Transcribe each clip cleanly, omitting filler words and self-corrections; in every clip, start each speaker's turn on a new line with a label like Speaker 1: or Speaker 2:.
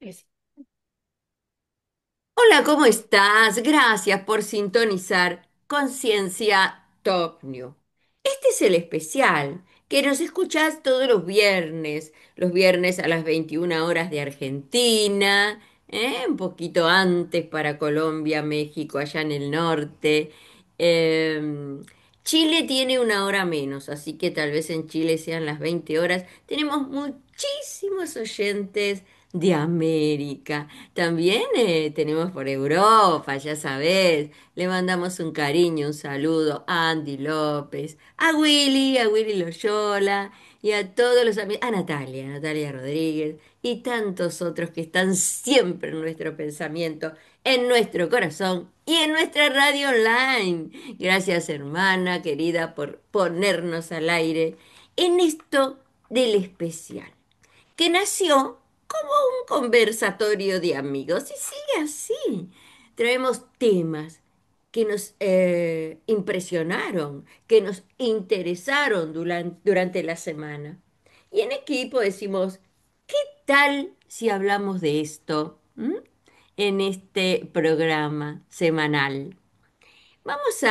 Speaker 1: Es- Hola, ¿cómo estás? Gracias por sintonizar Conciencia Top New. Este es el especial que nos escuchás todos los viernes a las 21 horas de Argentina, un poquito antes para Colombia, México, allá en el norte. Eh, Chile tiene una hora menos, así que tal vez en Chile sean las 20 horas. Tenemos muchísimos oyentes de América. También tenemos por Europa, ya sabés. Le mandamos un cariño, un saludo a Andy López, a Willy Loyola y a todos los amigos, a Natalia Rodríguez y tantos otros que están siempre en nuestro pensamiento, en nuestro corazón y en nuestra radio online. Gracias, hermana querida, por ponernos al aire en esto del especial que nació como un conversatorio de amigos y sigue así. Traemos temas que nos impresionaron, que nos interesaron durante la semana. Y en equipo decimos, ¿qué tal si hablamos de esto? En este programa semanal? Vamos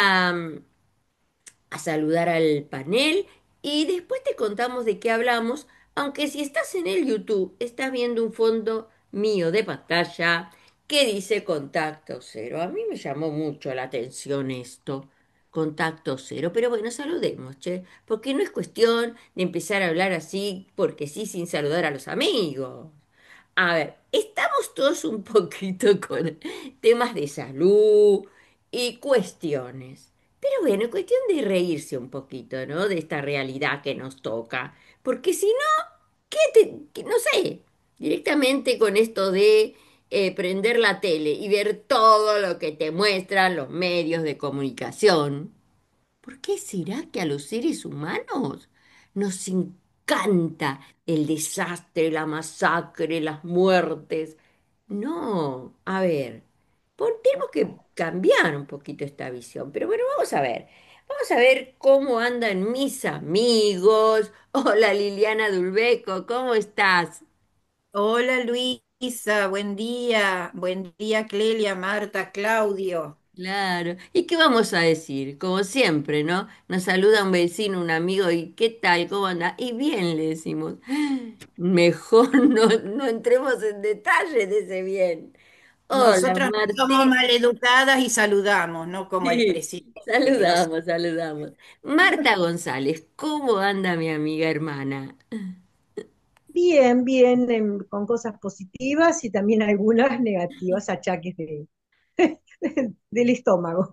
Speaker 1: a saludar al panel y después te contamos de qué hablamos, aunque si estás en el YouTube, estás viendo un fondo mío de pantalla que dice contacto cero. A mí me llamó mucho la atención esto, contacto cero, pero bueno, saludemos, che, porque no es cuestión de empezar a hablar así porque sí, sin saludar a los amigos. A ver, estamos todos un poquito con temas de salud y cuestiones. Pero bueno, cuestión de reírse un poquito, ¿no? De esta realidad que nos toca. Porque si no, no sé, directamente con esto de prender la tele y ver todo lo que te muestran los medios de comunicación. ¿Por qué será que a los seres humanos nos encanta el desastre, la masacre, las muertes? No, a ver, tenemos que cambiar un poquito esta visión. Pero bueno, vamos a ver. Vamos a ver cómo andan mis amigos. Hola Liliana Dulbeco, ¿cómo estás?
Speaker 2: Hola Luisa, buen día Clelia, Marta, Claudio.
Speaker 1: Claro. ¿Y qué vamos a decir? Como siempre, ¿no? Nos saluda un vecino, un amigo, y ¿qué tal? ¿Cómo anda? Y bien, le decimos. Mejor no entremos en detalle de ese bien. Hola,
Speaker 2: Nosotros no somos
Speaker 1: Marti.
Speaker 2: maleducadas y saludamos, no como el
Speaker 1: Sí,
Speaker 2: presidente que nos...
Speaker 1: saludamos, saludamos. Marta González, ¿cómo anda mi amiga hermana?
Speaker 3: Bien, bien, con cosas positivas y también algunas negativas, achaques del estómago.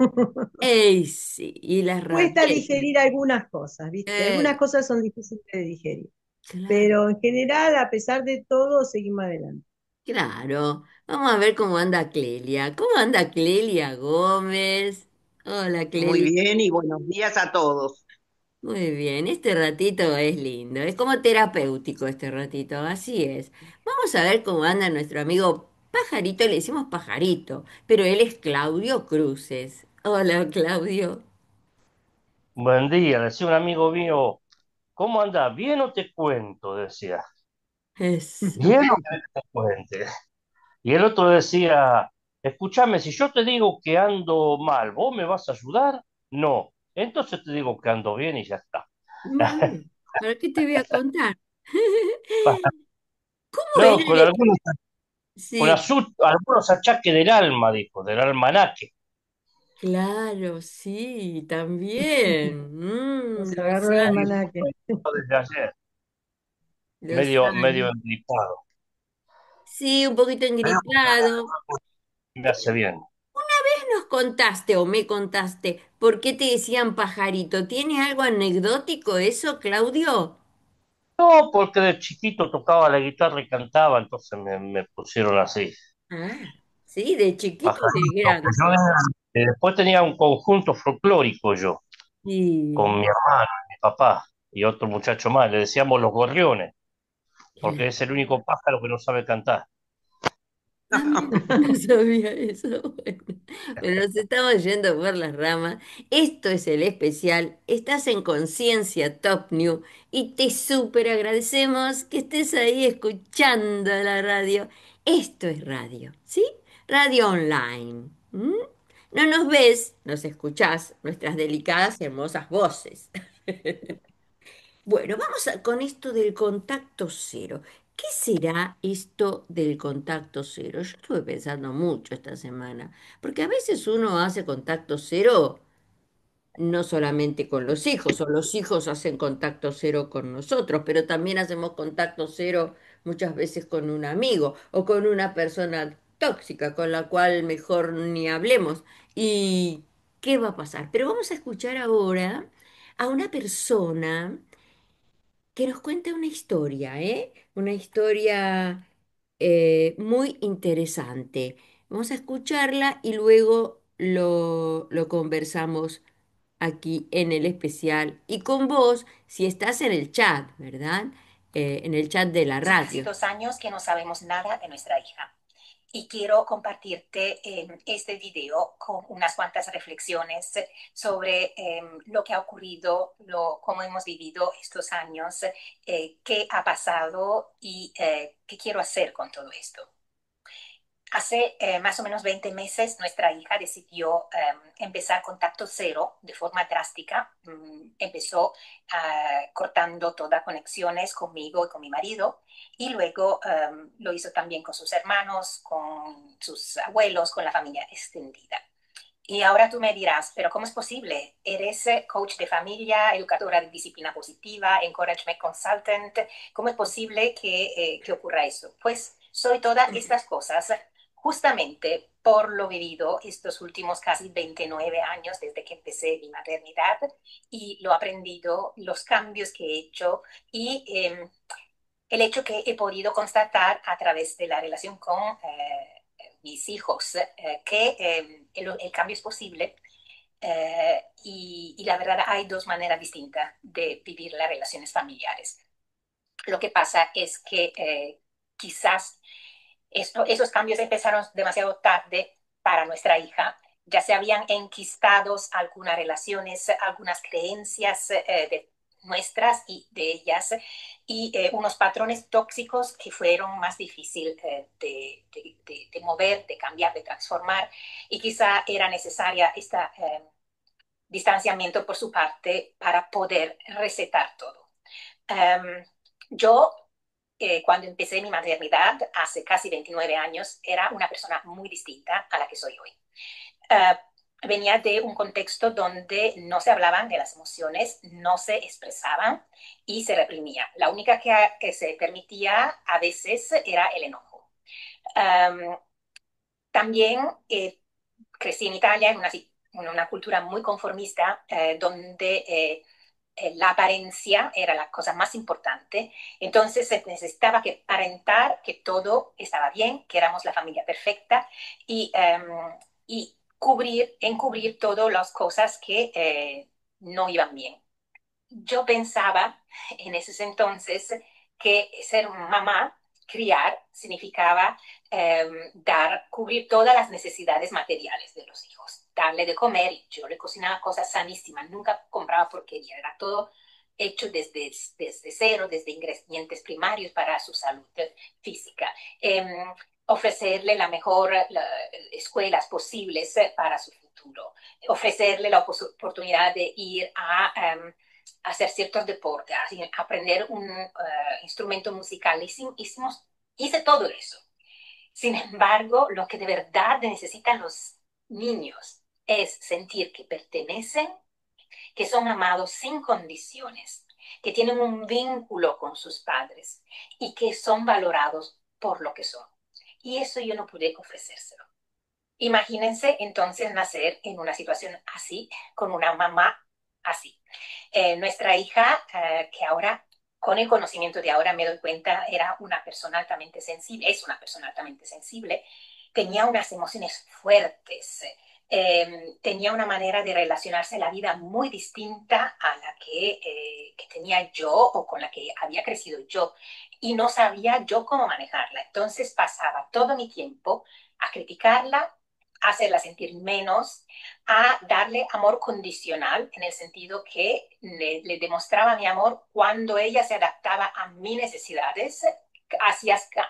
Speaker 1: ¡Ey, sí! Y las
Speaker 3: Cuesta
Speaker 1: rabietas.
Speaker 3: digerir algunas cosas, ¿viste? Algunas
Speaker 1: Eh,
Speaker 3: cosas son difíciles de digerir,
Speaker 1: claro.
Speaker 3: pero en general, a pesar de todo, seguimos adelante.
Speaker 1: Claro, vamos a ver cómo anda Clelia. ¿Cómo anda Clelia Gómez? Hola
Speaker 4: Muy
Speaker 1: Clelia.
Speaker 4: bien y buenos días a todos.
Speaker 1: Muy bien, este ratito es lindo, es como terapéutico este ratito, así es. Vamos a ver cómo anda nuestro amigo Pajarito, le decimos Pajarito, pero él es Claudio Cruces. Hola Claudio.
Speaker 5: Buen día, decía un amigo mío, ¿cómo andás? ¿Bien o te cuento? Decía.
Speaker 1: Eso.
Speaker 5: ¿Bien o querés que te cuente? Y el otro decía, escúchame, si yo te digo que ando mal, ¿vos me vas a ayudar? No. Entonces te digo que ando bien y ya está.
Speaker 1: Bueno, ¿para qué te voy a contar? ¿Cómo era
Speaker 5: No, con
Speaker 1: Sí,
Speaker 5: algunos achaques del alma, dijo, del almanaque.
Speaker 1: claro, sí, también.
Speaker 3: Nos
Speaker 1: Los
Speaker 3: agarró el
Speaker 5: Y
Speaker 1: años,
Speaker 3: almanaque.
Speaker 5: desde ayer,
Speaker 1: los
Speaker 5: medio
Speaker 1: años.
Speaker 5: engripado.
Speaker 1: Sí, un poquito
Speaker 5: Pero
Speaker 1: engripado.
Speaker 5: me hace bien.
Speaker 1: Nos contaste o me contaste por qué te decían pajarito. ¿Tiene algo anecdótico eso, Claudio?
Speaker 5: No, porque de chiquito tocaba la guitarra y cantaba, entonces me pusieron así.
Speaker 1: Ah, sí, de chiquito y de
Speaker 5: Pajarito, que yo
Speaker 1: grande.
Speaker 5: después tenía un conjunto folclórico yo, con
Speaker 1: Sí,
Speaker 5: mi hermano, mi papá y otro muchacho más. Le decíamos los gorriones, porque
Speaker 1: claro.
Speaker 5: es el único pájaro que no sabe cantar.
Speaker 1: Ah, mira, no sabía eso. Bueno, pero nos estamos yendo por las ramas. Esto es el especial. Estás en Conciencia Top New y te súper agradecemos que estés ahí escuchando la radio. Esto es radio, ¿sí? Radio online. ¿M? No nos ves, nos escuchás nuestras delicadas y hermosas voces. Bueno, con esto del contacto cero. ¿Qué será esto del contacto cero? Yo estuve pensando mucho esta semana, porque a veces uno hace contacto cero no solamente con los hijos, o los hijos hacen contacto cero con nosotros, pero también hacemos contacto cero muchas veces con un amigo o con una persona tóxica con la cual mejor ni hablemos. ¿Y qué va a pasar? Pero vamos a escuchar ahora a una persona que nos cuenta una historia, ¿eh? Una historia muy interesante. Vamos a escucharla y luego lo conversamos aquí en el especial y con vos, si estás en el chat, ¿verdad? En el chat de la
Speaker 6: Casi
Speaker 1: radio.
Speaker 6: 2 años que no sabemos nada de nuestra hija. Y quiero compartirte este video con unas cuantas reflexiones sobre lo que ha ocurrido, cómo hemos vivido estos años, qué ha pasado y qué quiero hacer con todo esto. Hace más o menos 20 meses nuestra hija decidió empezar contacto cero de forma drástica. Empezó cortando todas conexiones conmigo y con mi marido y luego lo hizo también con sus hermanos, con sus abuelos, con la familia extendida. Y ahora tú me dirás, pero ¿cómo es posible? Eres coach de familia, educadora de disciplina positiva, encouragement consultant. ¿Cómo es posible que ocurra eso? Pues soy todas estas cosas justamente por lo vivido estos últimos casi 29 años desde que empecé mi maternidad y lo aprendido, los cambios que he hecho y el hecho que he podido constatar a través de la relación con mis hijos, que el cambio es posible y la verdad hay dos maneras distintas de vivir las relaciones familiares. Lo que pasa es que quizás esos cambios empezaron demasiado tarde para nuestra hija. Ya se habían enquistado algunas relaciones, algunas creencias de nuestras y de ellas y unos patrones tóxicos que fueron más difíciles de mover, de cambiar, de transformar y quizá era necesaria este distanciamiento por su parte para poder resetar todo. Yo cuando empecé mi maternidad hace casi 29 años, era una persona muy distinta a la que soy hoy. Venía de un contexto donde no se hablaban de las emociones, no se expresaban y se reprimía. La única que se permitía a veces era el enojo. También crecí en Italia en una cultura muy conformista donde la apariencia era la cosa más importante. Entonces se necesitaba que aparentar que todo estaba bien, que éramos la familia perfecta y encubrir todas las cosas que no iban bien. Yo pensaba en ese entonces que ser mamá, criar, significaba cubrir todas las necesidades materiales de los hijos, darle de comer. Yo le cocinaba cosas sanísimas, nunca compraba porquería, era todo hecho desde cero, desde ingredientes primarios para su salud física. Ofrecerle la mejor escuelas posibles para su futuro, ofrecerle la oportunidad de ir a hacer ciertos deportes, aprender un instrumento musical. Hice todo eso. Sin embargo, lo que de verdad necesitan los niños es sentir que pertenecen, que son amados sin condiciones, que tienen un vínculo con sus padres y que son valorados por lo que son. Y eso yo no pude ofrecérselo. Imagínense entonces nacer en una situación así, con una mamá así. Nuestra hija, que ahora, con el conocimiento de ahora me doy cuenta, era una persona altamente sensible, es una persona altamente sensible, tenía unas emociones fuertes, tenía una manera de relacionarse en la vida muy distinta a la que tenía yo o con la que había crecido yo. Y no sabía yo cómo manejarla. Entonces pasaba todo mi tiempo a criticarla, a hacerla sentir menos, a darle amor condicional, en el sentido que le demostraba mi amor cuando ella se adaptaba a mis necesidades,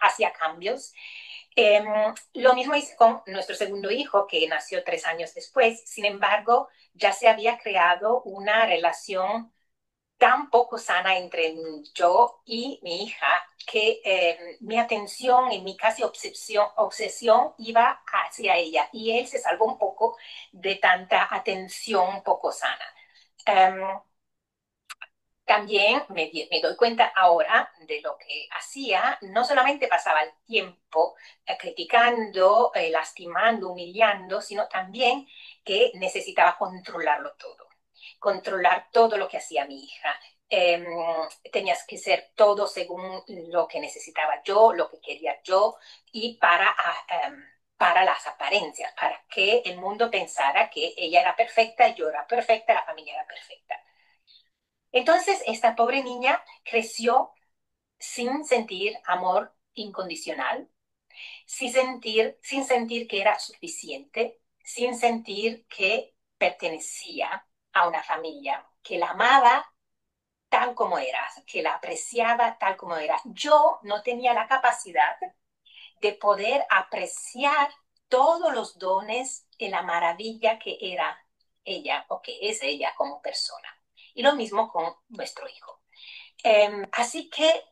Speaker 6: hacía cambios, Eh, lo mismo hice con nuestro segundo hijo, que nació 3 años después. Sin embargo, ya se había creado una relación tan poco sana entre yo y mi hija que mi atención y mi casi obsesión iba hacia ella y él se salvó un poco de tanta atención poco sana. Um, También me doy cuenta ahora de lo que hacía. No solamente pasaba el tiempo criticando, lastimando, humillando, sino también que necesitaba controlar todo lo que hacía mi hija. Eh, Tenías que ser todo según lo que necesitaba yo, lo que quería yo, y para las apariencias, para que el mundo pensara que ella era perfecta, yo era perfecta, la familia era perfecta. Entonces, esta pobre niña creció sin sentir amor incondicional, sin sentir que era suficiente, sin sentir que pertenecía a una familia, que la amaba tal como era, que la apreciaba tal como era. Yo no tenía la capacidad de poder apreciar todos los dones y la maravilla que era ella o que es ella como persona. Y lo mismo con nuestro hijo. Así que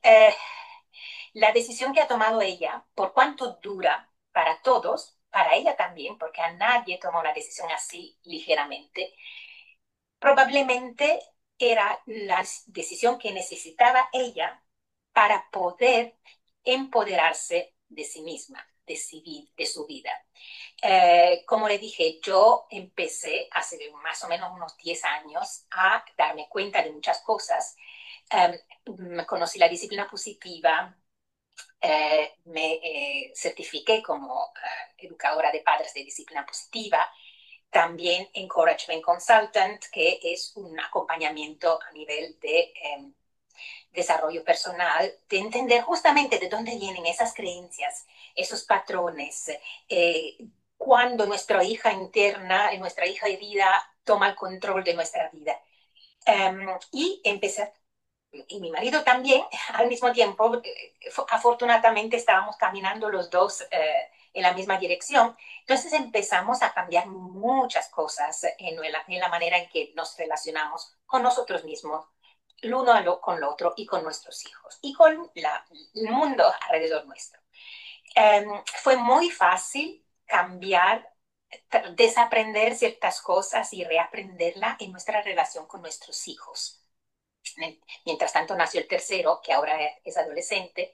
Speaker 6: la decisión que ha tomado ella, por cuanto dura para todos, para ella también, porque a nadie toma una decisión así ligeramente, probablemente era la decisión que necesitaba ella para poder empoderarse de sí misma, de su vida. Como le dije, yo empecé hace más o menos unos 10 años a darme cuenta de muchas cosas. Conocí la disciplina positiva, me certifiqué como educadora de padres de disciplina positiva, también Encouragement Consultant, que es un acompañamiento a nivel de desarrollo personal, de entender justamente de dónde vienen esas creencias, esos patrones, cuando nuestra hija interna, nuestra hija de vida, toma el control de nuestra vida. Y empecé, y mi marido también, al mismo tiempo, afortunadamente estábamos caminando los dos en la misma dirección. Entonces empezamos a cambiar muchas cosas en la manera en que nos relacionamos con nosotros mismos, el uno con el otro y con nuestros hijos y con el mundo alrededor nuestro. Fue muy fácil cambiar, desaprender ciertas cosas y reaprenderla en nuestra relación con nuestros hijos. Mientras tanto nació el tercero, que ahora es adolescente,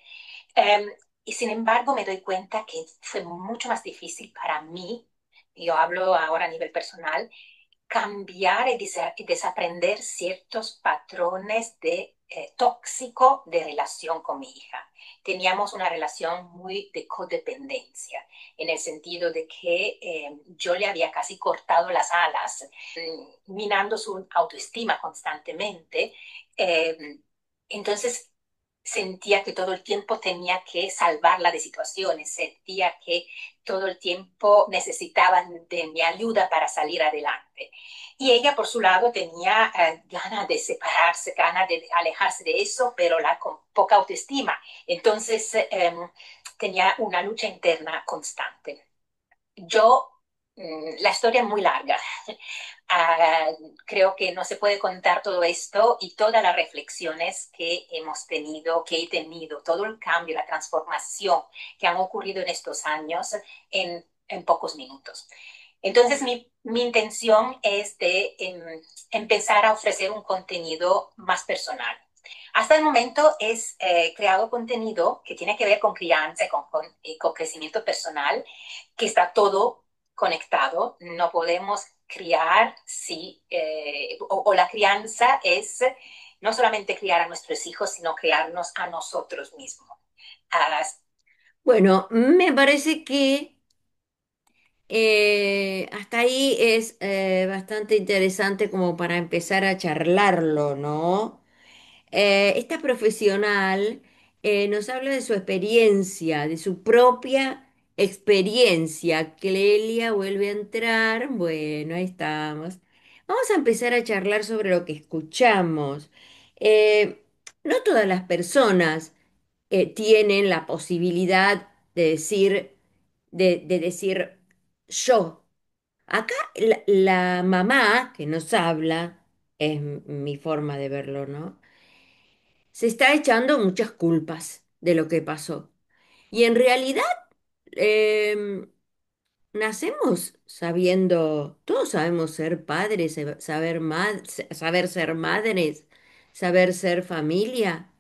Speaker 6: y sin embargo me doy cuenta que fue mucho más difícil para mí, yo hablo ahora a nivel personal, cambiar y desaprender ciertos patrones de tóxico de relación con mi hija. Teníamos una relación muy de codependencia, en el sentido de que yo le había casi cortado las alas, minando su autoestima constantemente. Eh, entonces sentía que todo el tiempo tenía que salvarla de situaciones, sentía que todo el tiempo necesitaban de mi ayuda para salir adelante. Y ella, por su lado, tenía ganas de separarse, ganas de alejarse de eso, pero con poca autoestima. Entonces, tenía una lucha interna constante. Yo, la historia es muy larga. Ah, creo que no se puede contar todo esto y todas las reflexiones que hemos tenido, que he tenido, todo el cambio, la transformación que han ocurrido en estos años en pocos minutos. Entonces, mi intención es de empezar a ofrecer un contenido más personal. Hasta el momento es creado contenido que tiene que ver con crianza y con crecimiento personal, que está todo conectado. No podemos criar si, o la crianza es no solamente criar a nuestros hijos, sino criarnos a nosotros mismos. Ah,
Speaker 1: Bueno, me parece que hasta ahí es bastante interesante como para empezar a charlarlo, ¿no? Esta profesional nos habla de su experiencia, de su propia experiencia. Clelia vuelve a entrar. Bueno, ahí estamos. Vamos a empezar a charlar sobre lo que escuchamos. Eh, no todas las personas tienen la posibilidad de decir de decir yo. Acá la mamá que nos habla, es mi forma de verlo, ¿no? Se está echando muchas culpas de lo que pasó. Y en realidad, em, nacemos sabiendo, todos sabemos ser padres, saber ser madres, saber ser familia.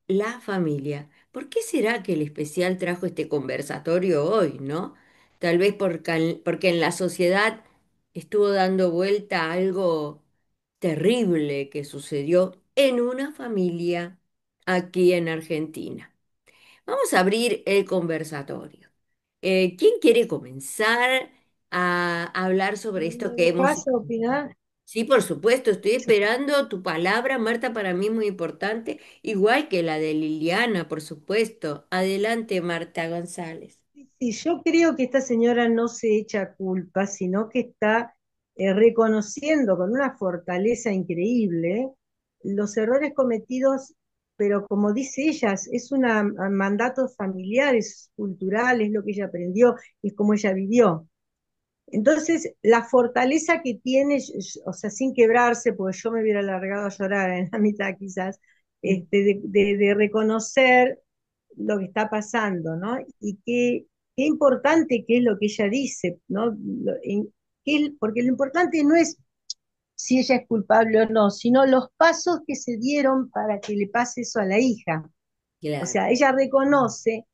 Speaker 1: La familia. ¿Por qué será que el especial trajo este conversatorio hoy, no? Tal vez porque en la sociedad estuvo dando vuelta algo terrible que sucedió en una familia aquí en Argentina. Vamos a abrir el conversatorio. ¿Quién quiere comenzar a hablar sobre esto que
Speaker 3: ¿Me
Speaker 1: hemos...
Speaker 3: paso a opinar?
Speaker 1: Sí, por supuesto, estoy esperando tu palabra, Marta, para mí es muy importante, igual que la de Liliana, por supuesto. Adelante, Marta González.
Speaker 3: Sí, yo creo que esta señora no se echa culpa, sino que está reconociendo con una fortaleza increíble los errores cometidos, pero como dice ella, es un mandato familiar, es cultural, es lo que ella aprendió, es como ella vivió. Entonces, la fortaleza que tiene, o sea, sin quebrarse, porque yo me hubiera largado a llorar en la mitad quizás, de reconocer lo que está pasando, ¿no? Y qué importante que es lo que ella dice, ¿no? Porque lo importante no es si ella es culpable o no, sino los pasos que se dieron para que le pase eso a la hija. O
Speaker 1: Claro,
Speaker 3: sea, ella reconoce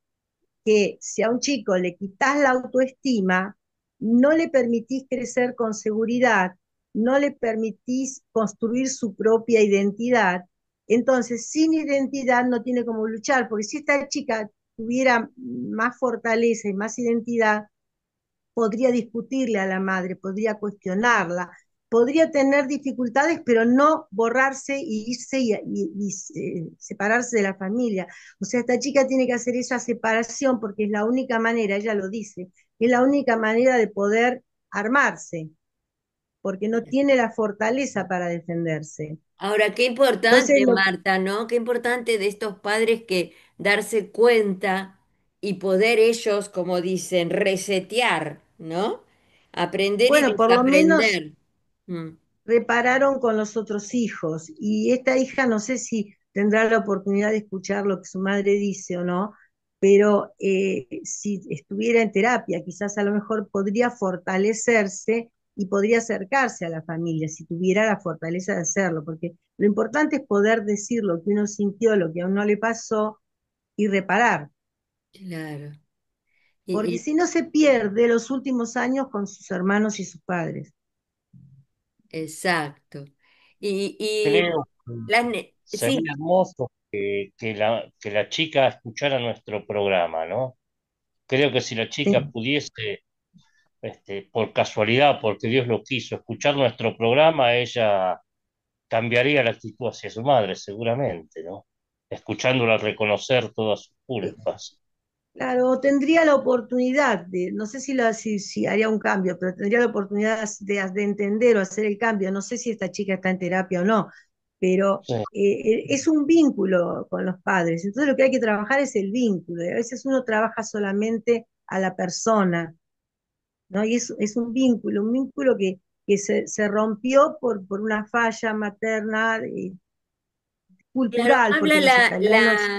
Speaker 3: que si a un chico le quitas la autoestima, no le permitís crecer con seguridad, no le permitís construir su propia identidad, entonces sin identidad no tiene cómo luchar, porque si esta chica tuviera más fortaleza y más identidad, podría discutirle a la madre, podría cuestionarla, podría tener dificultades, pero no borrarse y irse y separarse de la familia. O sea, esta chica tiene que hacer esa separación porque es la única manera, ella lo dice, es la única manera de poder armarse, porque no tiene la fortaleza para defenderse.
Speaker 1: ahora, qué
Speaker 3: Entonces,
Speaker 1: importante, Marta, ¿no? Qué importante de estos padres que darse cuenta y poder ellos, como dicen, resetear, ¿no? Aprender y
Speaker 3: bueno, por lo menos
Speaker 1: desaprender. Mm,
Speaker 3: repararon con los otros hijos. Y esta hija no sé si tendrá la oportunidad de escuchar lo que su madre dice o no, pero si estuviera en terapia, quizás a lo mejor podría fortalecerse y podría acercarse a la familia si tuviera la fortaleza de hacerlo, porque lo importante es poder decir lo que uno sintió, lo que a uno le pasó y reparar,
Speaker 1: claro.
Speaker 3: porque
Speaker 1: Y,
Speaker 3: si no se pierde los últimos años con sus hermanos y sus padres.
Speaker 1: exacto. Y
Speaker 5: Creo que sería
Speaker 1: sí,
Speaker 5: hermoso que la chica escuchara nuestro programa, ¿no? Creo que si la chica
Speaker 3: Sí.
Speaker 5: pudiese, por casualidad, porque Dios lo quiso, escuchar nuestro programa, ella cambiaría la actitud hacia su madre, seguramente, ¿no? Escuchándola reconocer todas sus culpas.
Speaker 3: Claro, tendría la oportunidad de, no sé si haría un cambio, pero tendría la oportunidad de entender o hacer el cambio. No sé si esta chica está en terapia o no, pero
Speaker 5: Sí.
Speaker 3: es un vínculo con los padres. Entonces lo que hay que trabajar es el vínculo. Y a veces uno trabaja solamente a la persona, ¿no? Y es un vínculo que se rompió por una falla materna,
Speaker 1: claro,
Speaker 3: cultural,
Speaker 1: habla
Speaker 3: porque los italianos,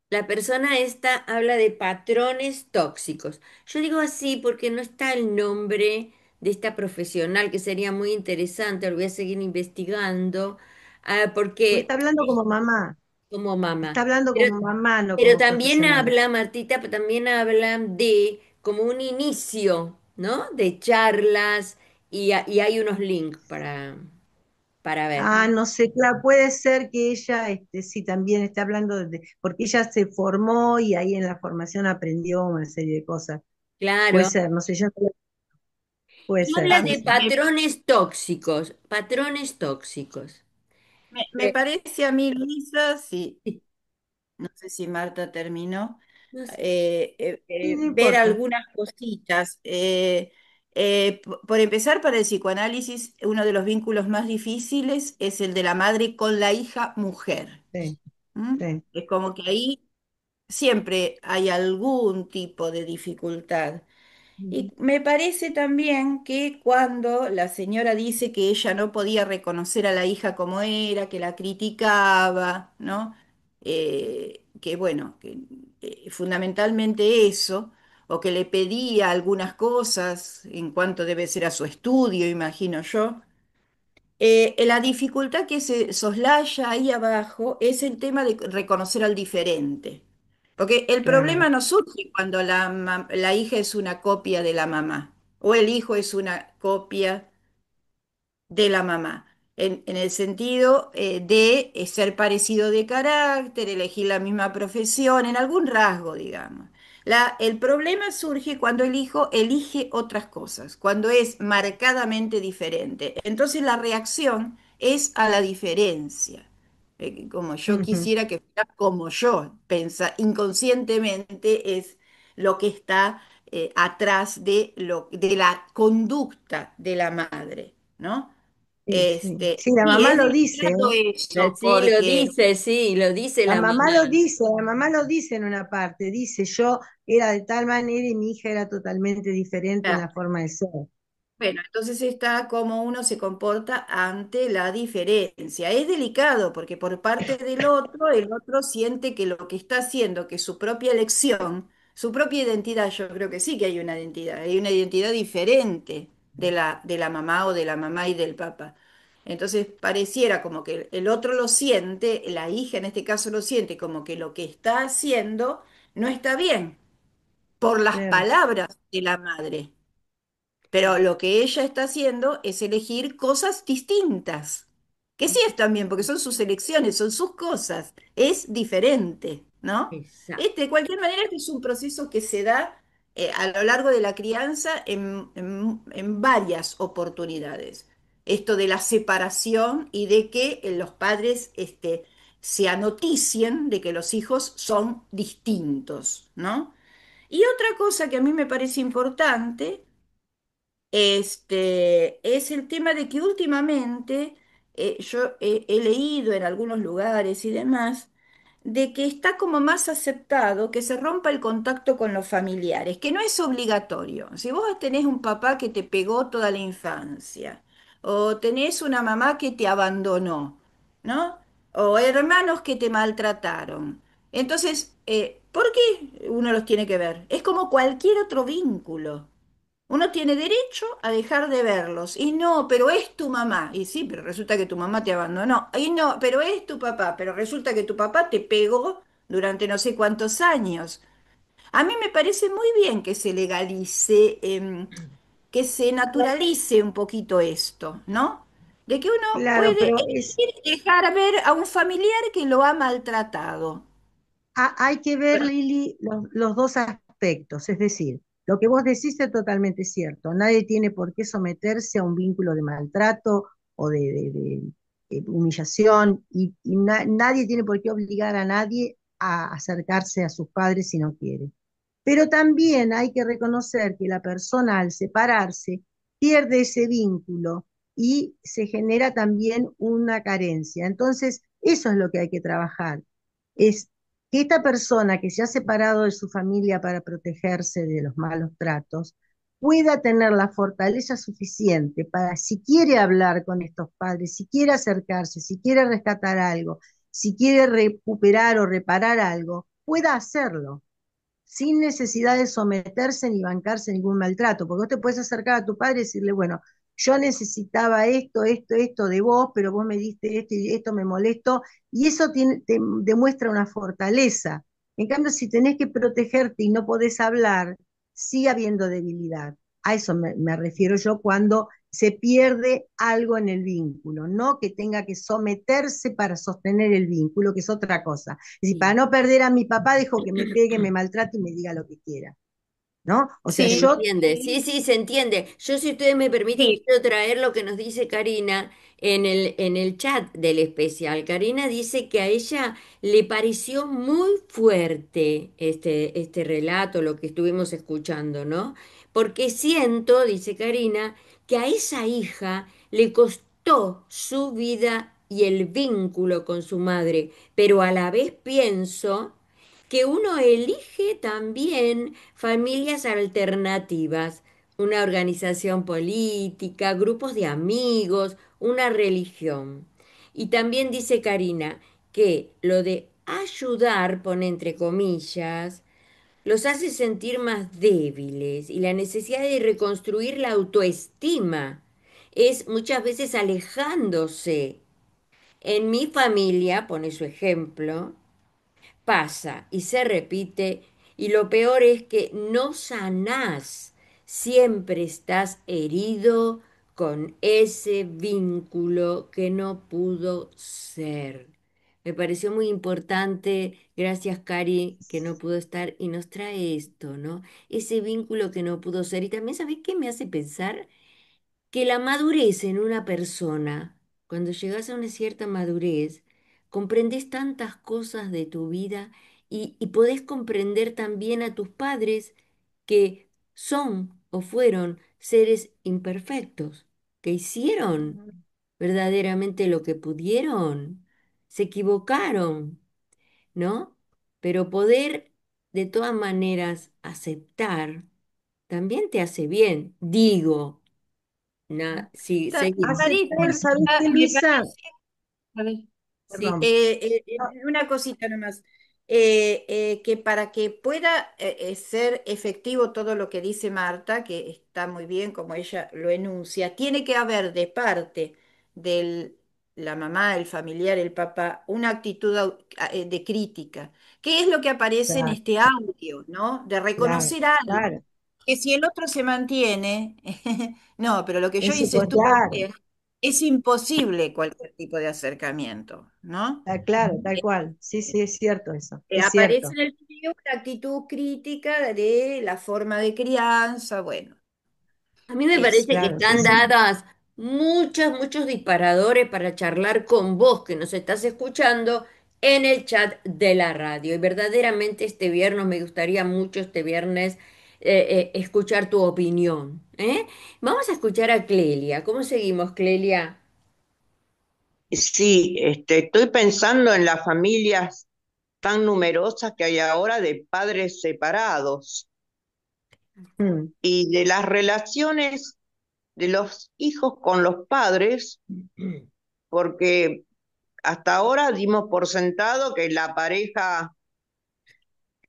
Speaker 1: la persona esta habla de patrones tóxicos. Yo digo así porque no está el nombre de esta profesional, que sería muy interesante, lo voy a seguir investigando,
Speaker 3: porque
Speaker 1: porque
Speaker 3: está hablando como mamá.
Speaker 1: como
Speaker 3: Está
Speaker 1: mamá.
Speaker 3: hablando
Speaker 1: Pero,
Speaker 3: como mamá, no
Speaker 1: pero
Speaker 3: como
Speaker 1: también
Speaker 3: profesional.
Speaker 1: habla, Martita, también habla de como un inicio, ¿no? De charlas y hay unos links para ver.
Speaker 3: Ah, no sé, claro, puede ser que ella, sí, también esté hablando porque ella se formó y ahí en la formación aprendió una serie de cosas. Puede
Speaker 1: Claro.
Speaker 3: ser, no sé, puede
Speaker 1: Y
Speaker 3: ser,
Speaker 1: habla
Speaker 2: A
Speaker 3: sí,
Speaker 1: de
Speaker 2: mí
Speaker 3: sí.
Speaker 1: patrones tóxicos, patrones tóxicos.
Speaker 2: me
Speaker 1: Eh,
Speaker 2: parece a mí, Luisa, sí,
Speaker 1: sí,
Speaker 2: no sé si Marta terminó,
Speaker 1: no sé.
Speaker 3: Sí, no
Speaker 2: ver
Speaker 3: importa.
Speaker 2: algunas cositas. Por empezar, para el psicoanálisis, uno de los vínculos más difíciles es el de la madre con la hija mujer.
Speaker 3: Sí,
Speaker 2: ¿M?
Speaker 3: sí.
Speaker 2: Es como que ahí siempre hay algún tipo de dificultad.
Speaker 3: Ujú.
Speaker 2: Y me parece también que cuando la señora dice que ella no podía reconocer a la hija como era, que la criticaba, ¿no? Que bueno, que fundamentalmente eso, o que le pedía algunas cosas en cuanto debe ser a su estudio, imagino yo. La dificultad que se soslaya ahí abajo es el tema de reconocer al diferente. Porque el
Speaker 3: Claro.
Speaker 2: problema no surge cuando la hija es una copia de la mamá o el hijo es una copia de la mamá, en el sentido de ser parecido de carácter, elegir la misma profesión, en algún rasgo, digamos. El problema surge cuando el hijo elige otras cosas, cuando es marcadamente diferente. Entonces la reacción es a la diferencia. Como yo
Speaker 3: Ujú.
Speaker 2: quisiera que fuera como yo, inconscientemente es lo que está atrás de la conducta de la madre, ¿no?
Speaker 3: Sí, sí. Sí, la
Speaker 2: Y
Speaker 3: mamá
Speaker 2: es
Speaker 3: lo dice,
Speaker 2: delicado
Speaker 3: ¿eh?
Speaker 2: eso porque,
Speaker 1: Sí, lo dice
Speaker 3: La
Speaker 1: la
Speaker 3: mamá
Speaker 1: mamá.
Speaker 3: lo dice, la mamá lo dice en una parte, dice yo era de tal manera y mi hija era totalmente diferente en
Speaker 2: ah,
Speaker 3: la forma de ser.
Speaker 2: bueno, entonces está como uno se comporta ante la diferencia. Es delicado porque por parte del otro, el otro siente que lo que está haciendo, que su propia elección, su propia identidad, yo creo que sí que hay una identidad diferente de la mamá o de la mamá y del papá. Entonces pareciera como que el otro lo siente, la hija en este caso lo siente como que lo que está haciendo no está bien por las
Speaker 3: Claro,
Speaker 2: palabras de la madre. Pero lo que ella está haciendo es elegir cosas distintas, que sí están bien, porque son sus elecciones, son sus cosas, es diferente, ¿no?
Speaker 1: Exacto.
Speaker 2: De cualquier manera, este es un proceso que se da a lo largo de la crianza en varias oportunidades. Esto de la separación y de que los padres se anoticien de que los hijos son distintos, ¿no? Y otra cosa que a mí me parece importante es el tema de que últimamente yo he leído en algunos lugares y demás, de que está como más aceptado que se rompa el contacto con los familiares, que no es obligatorio. Si vos tenés un papá que te pegó toda la infancia, o tenés una mamá que te abandonó, ¿no? O hermanos que te maltrataron. Entonces, ¿por qué uno los tiene que ver? Es como cualquier otro vínculo. Uno tiene derecho a dejar de verlos. Y no, pero es tu mamá. Y sí, pero resulta que tu mamá te abandonó. Y no, pero es tu papá. Pero resulta que tu papá te pegó durante no sé cuántos años. A mí me parece muy bien que se legalice, que se naturalice un poquito esto, ¿no? De que uno
Speaker 3: claro,
Speaker 2: puede
Speaker 3: pero
Speaker 2: elegir dejar ver a un familiar que lo ha maltratado.
Speaker 3: hay que ver, Lili, los dos aspectos. Es decir, lo que vos decís es totalmente cierto. Nadie tiene por qué someterse a un vínculo de maltrato o de humillación y nadie tiene por qué obligar a nadie a acercarse a sus padres si no quiere. Pero también hay que reconocer que la persona al separarse pierde ese vínculo y se genera también una carencia. Entonces, eso es lo que hay que trabajar. Es que esta persona que se ha separado de su familia para protegerse de los malos tratos pueda tener la fortaleza suficiente para, si quiere hablar con estos padres, si quiere acercarse, si quiere rescatar algo, si quiere recuperar o reparar algo, pueda hacerlo sin necesidad de someterse ni bancarse ningún maltrato, porque vos te puedes acercar a tu padre y decirle, bueno, yo necesitaba esto de vos, pero vos me diste esto y esto me molestó, y eso te demuestra una fortaleza. En cambio, si tenés que protegerte y no podés hablar, sigue habiendo debilidad. A eso me refiero yo cuando se pierde algo en el vínculo, no que tenga que someterse para sostener el vínculo, que es otra cosa. Es decir, para
Speaker 1: Sí.
Speaker 3: no perder a mi papá, dejo que me pegue, me maltrate y me diga lo que quiera, ¿no? O sea,
Speaker 1: Se
Speaker 2: Sí,
Speaker 3: yo,
Speaker 1: entiende, sí, sí, se entiende. Yo, si ustedes me permiten,
Speaker 2: sí,
Speaker 1: quiero traer lo que nos dice Karina en el chat del especial. Karina dice que a ella le pareció muy fuerte este relato, lo que estuvimos escuchando, ¿no? Porque siento, dice Karina, que a esa hija le costó su vida y el vínculo con su madre, pero a la vez pienso que uno elige también familias alternativas, una organización política, grupos de amigos, una religión. Y también dice Karina que lo de ayudar, pone entre comillas, los hace sentir más débiles y la necesidad de reconstruir la autoestima es muchas veces alejándose. En mi familia, pone su ejemplo, pasa y se repite y lo peor es que no sanás, siempre estás herido con ese vínculo que no pudo ser. Me pareció muy importante, gracias Cari, que no pudo estar y nos trae esto, ¿no? Ese vínculo que no pudo ser. Y también, ¿sabés qué me hace pensar? Que la madurez en una persona, cuando llegas a una cierta madurez, comprendes tantas cosas de tu vida y podés comprender también a tus padres que son o fueron seres imperfectos, que hicieron
Speaker 2: Ujú.
Speaker 1: verdaderamente lo que pudieron, se equivocaron, ¿no? Pero poder de todas maneras aceptar también te hace bien, digo. Sí, seguimos.
Speaker 3: Así
Speaker 2: Marita,
Speaker 3: fue, ¿sabes qué,
Speaker 2: me
Speaker 3: Luisa?
Speaker 2: parece, a ver,
Speaker 1: Sí.
Speaker 3: Perdón. Ah,
Speaker 2: una cosita nomás. Que para que pueda ser efectivo todo lo que dice Marta, que está muy bien como ella lo enuncia, tiene que haber de parte de la mamá, el familiar, el papá, una actitud de crítica, que es lo que aparece en
Speaker 3: claro,
Speaker 2: este audio, ¿no? De
Speaker 3: claro,
Speaker 2: reconocer algo,
Speaker 3: claro.
Speaker 2: que si el otro se mantiene, no, pero lo que yo hice estuvo
Speaker 3: Claro,
Speaker 2: bien, es imposible cualquier tipo de acercamiento, ¿no?
Speaker 3: claro, tal cual. Sí, sí, es cierto eso, es
Speaker 2: Aparece
Speaker 3: cierto.
Speaker 2: en el video una actitud crítica de la forma de crianza, bueno,
Speaker 1: A mí me
Speaker 2: eso.
Speaker 1: parece que
Speaker 3: Claro, sí,
Speaker 1: están
Speaker 3: sí.
Speaker 1: dadas muchos disparadores para charlar con vos que nos estás escuchando en el chat de la radio. Y verdaderamente este viernes me gustaría mucho este viernes escuchar tu opinión, ¿eh? Vamos a escuchar a Clelia. ¿Cómo seguimos, Clelia?
Speaker 4: Sí, estoy pensando en las familias tan numerosas que hay ahora de padres separados
Speaker 3: Mm.
Speaker 4: y de las relaciones de los hijos con los padres, porque hasta ahora dimos por sentado que la pareja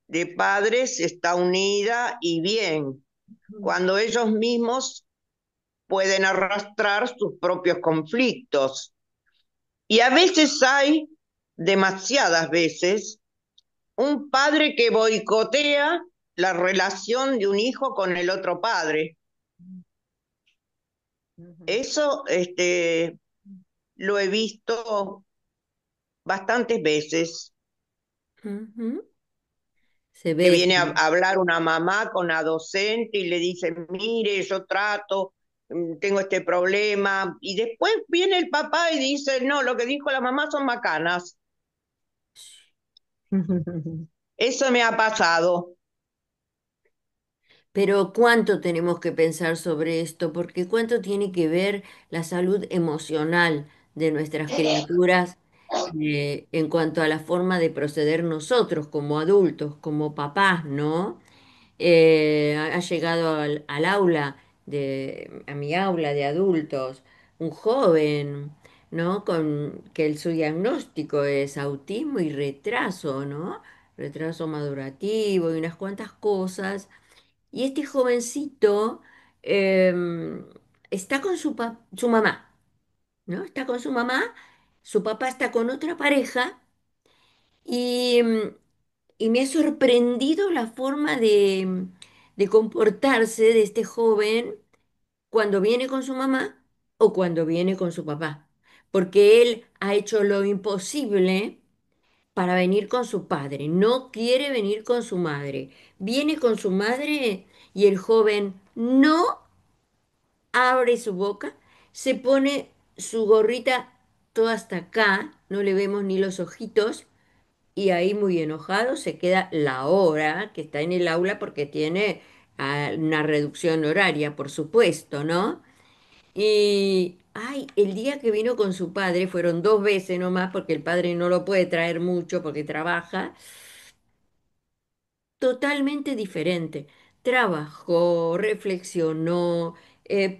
Speaker 4: de padres está unida y bien, cuando ellos mismos pueden arrastrar sus propios conflictos. Y a veces hay, demasiadas veces, un padre que boicotea la relación de un hijo con el otro padre.
Speaker 3: Ujú.
Speaker 4: Eso lo he visto bastantes veces,
Speaker 1: Ujú. Se
Speaker 4: que
Speaker 1: ve,
Speaker 4: viene a
Speaker 1: sí.
Speaker 4: hablar una mamá con la docente y le dice, mire, yo trato, tengo este problema, y después viene el papá y dice, no, lo que dijo la mamá son macanas. Eso me ha pasado.
Speaker 1: Pero ¿cuánto tenemos que pensar sobre esto? Porque ¿cuánto tiene que ver la salud emocional de nuestras criaturas en cuanto a la forma de proceder nosotros como adultos, como papás, ¿no? Ha llegado al aula a mi aula de adultos, un joven, ¿no? Con que su diagnóstico es autismo y retraso, ¿no? Retraso madurativo y unas cuantas cosas. Y este jovencito está con su mamá, ¿no? Está con su mamá, su papá está con otra pareja y, y me ha sorprendido la forma de comportarse de este joven cuando viene con su mamá o cuando viene con su papá, porque él ha hecho lo imposible para venir con su padre, no quiere venir con su madre, viene con su madre y el joven no abre su boca, se pone su gorrita toda hasta acá, no le vemos ni los ojitos y ahí muy enojado se queda la hora que está en el aula porque tiene una reducción horaria, por supuesto, ¿no? Y, ay, el día que vino con su padre, fueron dos veces nomás porque el padre no lo puede traer mucho porque trabaja. totalmente diferente. Trabajó, reflexionó,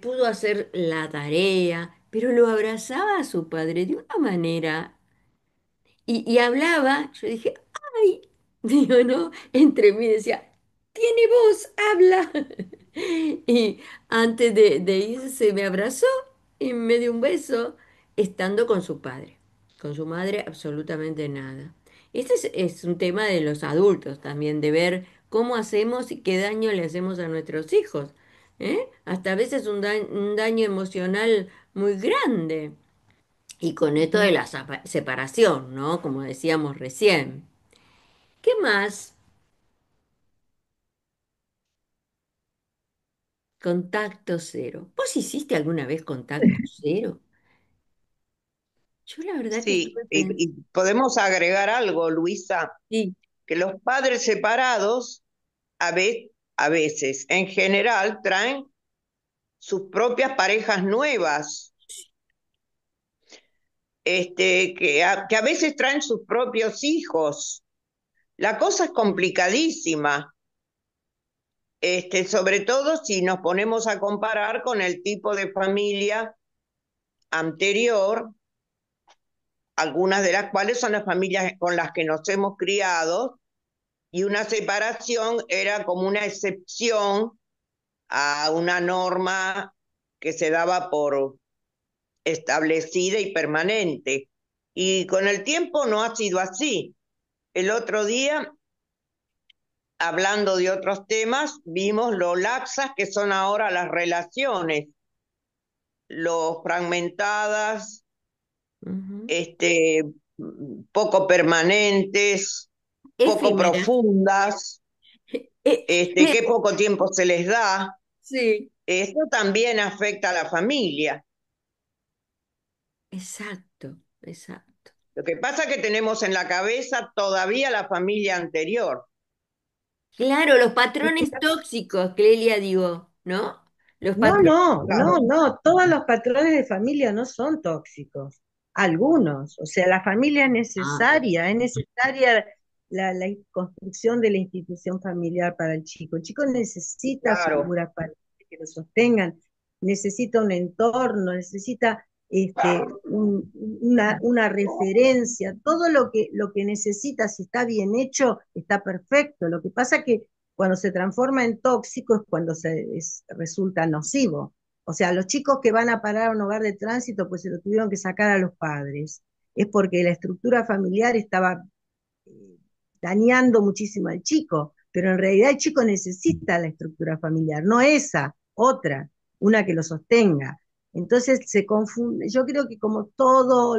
Speaker 1: pudo hacer la tarea, pero lo abrazaba a su padre de una manera y hablaba. Yo dije, ¡ay! Digo, ¿no? Entre mí decía, tiene voz, habla. Y antes de irse me abrazó y me dio un beso, estando con su padre. Con su madre, absolutamente nada. Este es un tema de los adultos también, de ver cómo hacemos y qué daño le hacemos a nuestros hijos. ¿Eh? Hasta a veces un daño emocional muy grande. Y con esto de la separación, ¿no? Como decíamos recién. ¿Qué más? Contacto cero. ¿Vos hiciste alguna vez contacto cero? Yo la verdad que
Speaker 4: Sí,
Speaker 1: estuve pensando.
Speaker 4: y podemos agregar algo, Luisa,
Speaker 1: Sí.
Speaker 4: que los padres separados a veces, en general, traen sus propias parejas nuevas, que a veces traen sus propios hijos. La cosa es complicadísima, sobre todo si nos ponemos a comparar con el tipo de familia anterior, algunas de las cuales son las familias con las que nos hemos criado, y una separación era como una excepción a una norma que se daba por establecida y permanente. Y con el tiempo no ha sido así. El otro día, hablando de otros temas, vimos lo laxas que son ahora las relaciones, lo fragmentadas,
Speaker 1: Ujú.
Speaker 4: este, poco permanentes, poco
Speaker 1: Efímera.
Speaker 4: profundas,
Speaker 1: Eh, me-
Speaker 4: qué poco tiempo se les da.
Speaker 1: sí,
Speaker 4: Esto también afecta a la familia.
Speaker 1: exacto, exacto.
Speaker 4: Lo que pasa es que tenemos en la cabeza todavía la familia anterior.
Speaker 1: Claro, los patrones tóxicos, Clelia, digo, ¿no? Los
Speaker 3: No,
Speaker 1: patrones.
Speaker 3: no, no, no, todos los patrones de familia no son tóxicos, algunos, o sea, la familia
Speaker 1: Ah,
Speaker 3: es necesaria la construcción de la institución familiar para el chico necesita
Speaker 4: Claro,
Speaker 3: figuras que lo sostengan, necesita un entorno, necesita una referencia, todo lo que necesita, si está bien hecho, está perfecto. Lo que pasa que cuando se transforma en tóxico es cuando resulta nocivo. O sea, los chicos que van a parar a un hogar de tránsito, pues se lo tuvieron que sacar a los padres. Es porque la estructura familiar estaba eh, dañando muchísimo al chico, pero en realidad el chico necesita la estructura familiar, no esa, otra, una que lo sostenga. Entonces se confunde, yo creo que como todo,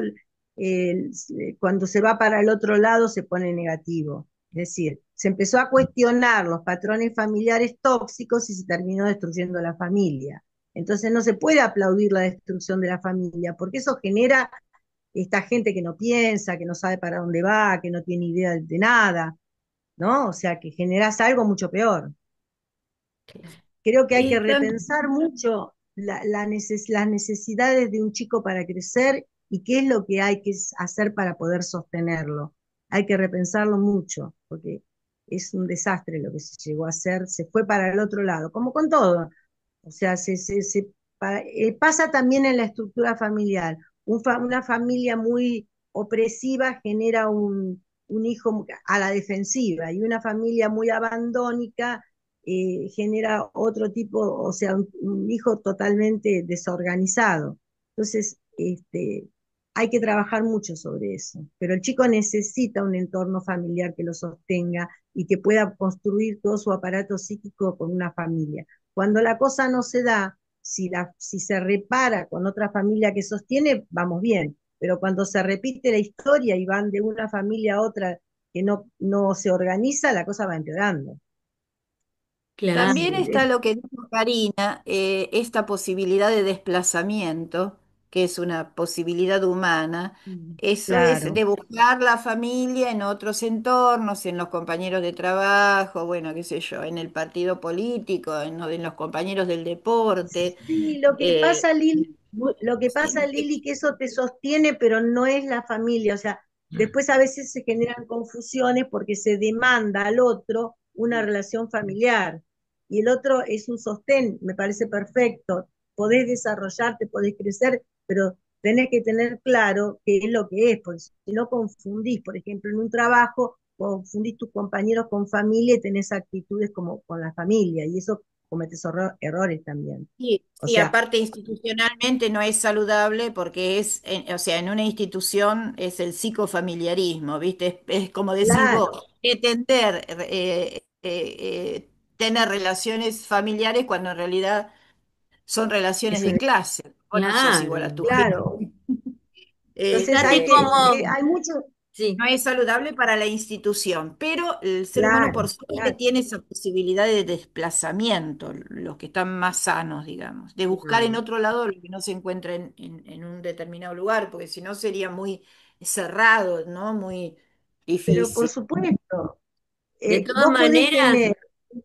Speaker 3: cuando se va para el otro lado se pone negativo. Es decir, se empezó a cuestionar los patrones familiares tóxicos y se terminó destruyendo la familia. Entonces no se puede aplaudir la destrucción de la familia, porque eso genera esta gente que no piensa, que no sabe para dónde va, que no tiene idea de nada, ¿no? O sea, que generas algo mucho peor.
Speaker 1: claro.
Speaker 3: Creo que hay que
Speaker 2: Y también
Speaker 3: repensar mucho las necesidades de un chico para crecer y qué es lo que hay que hacer para poder sostenerlo. Hay que repensarlo mucho, porque es un desastre lo que se llegó a hacer, se fue para el otro lado, como con todo. O sea, pasa también en la estructura familiar. Una familia muy opresiva genera un hijo a la defensiva y una familia muy abandónica genera otro tipo, o sea, un hijo totalmente desorganizado. Entonces, hay que trabajar mucho sobre eso, pero el chico necesita un entorno familiar que lo sostenga y que pueda construir todo su aparato psíquico con una familia. Cuando la cosa no se da, si se repara con otra familia que sostiene, vamos bien, pero cuando se repite la historia y van de una familia a otra que no se organiza, la cosa va empeorando.
Speaker 2: también
Speaker 1: Claro.
Speaker 2: está lo que dijo Karina, esta posibilidad de desplazamiento, que es una posibilidad humana. Eso es
Speaker 3: Claro.
Speaker 2: de buscar la familia en otros entornos, en los compañeros de trabajo, bueno, qué sé yo, en el partido político, en los compañeros del deporte.
Speaker 3: Sí, lo que
Speaker 2: eh,
Speaker 3: pasa, Lili, lo que pasa,
Speaker 2: sí,
Speaker 3: Lili, que eso te sostiene, pero no es la familia. O sea, después a veces se generan confusiones porque se demanda al otro una relación familiar. Y el otro es un sostén, me parece perfecto. Podés desarrollarte, podés crecer, pero tenés que tener claro qué es lo que es, porque si no confundís, por ejemplo, en un trabajo, confundís tus compañeros con familia y tenés actitudes como con la familia, y eso cometes errores también.
Speaker 2: Sí,
Speaker 3: O
Speaker 2: sí,
Speaker 3: sea,
Speaker 2: aparte institucionalmente no es saludable porque o sea, en una institución es el psicofamiliarismo, ¿viste? Es como decís
Speaker 3: claro,
Speaker 2: vos, pretender tener relaciones familiares cuando en realidad son relaciones
Speaker 3: eso
Speaker 2: de
Speaker 3: es,
Speaker 2: clase. Vos no sos igual a
Speaker 1: Claro.
Speaker 2: tu jefe.
Speaker 3: claro. Entonces
Speaker 1: Fíjate cómo,
Speaker 2: No
Speaker 3: hay mucho,
Speaker 1: sí,
Speaker 2: es saludable para la institución, pero el ser humano por
Speaker 3: claro,
Speaker 2: suerte
Speaker 3: claro,
Speaker 2: tiene esa posibilidad de desplazamiento, los que están más sanos, digamos, de buscar en
Speaker 1: claro.
Speaker 2: otro lado lo que no se encuentra en un determinado lugar, porque si no sería muy cerrado, ¿no? Muy
Speaker 3: pero por
Speaker 2: difícil.
Speaker 3: supuesto,
Speaker 1: De todas
Speaker 3: vos podés
Speaker 1: maneras,
Speaker 3: tener,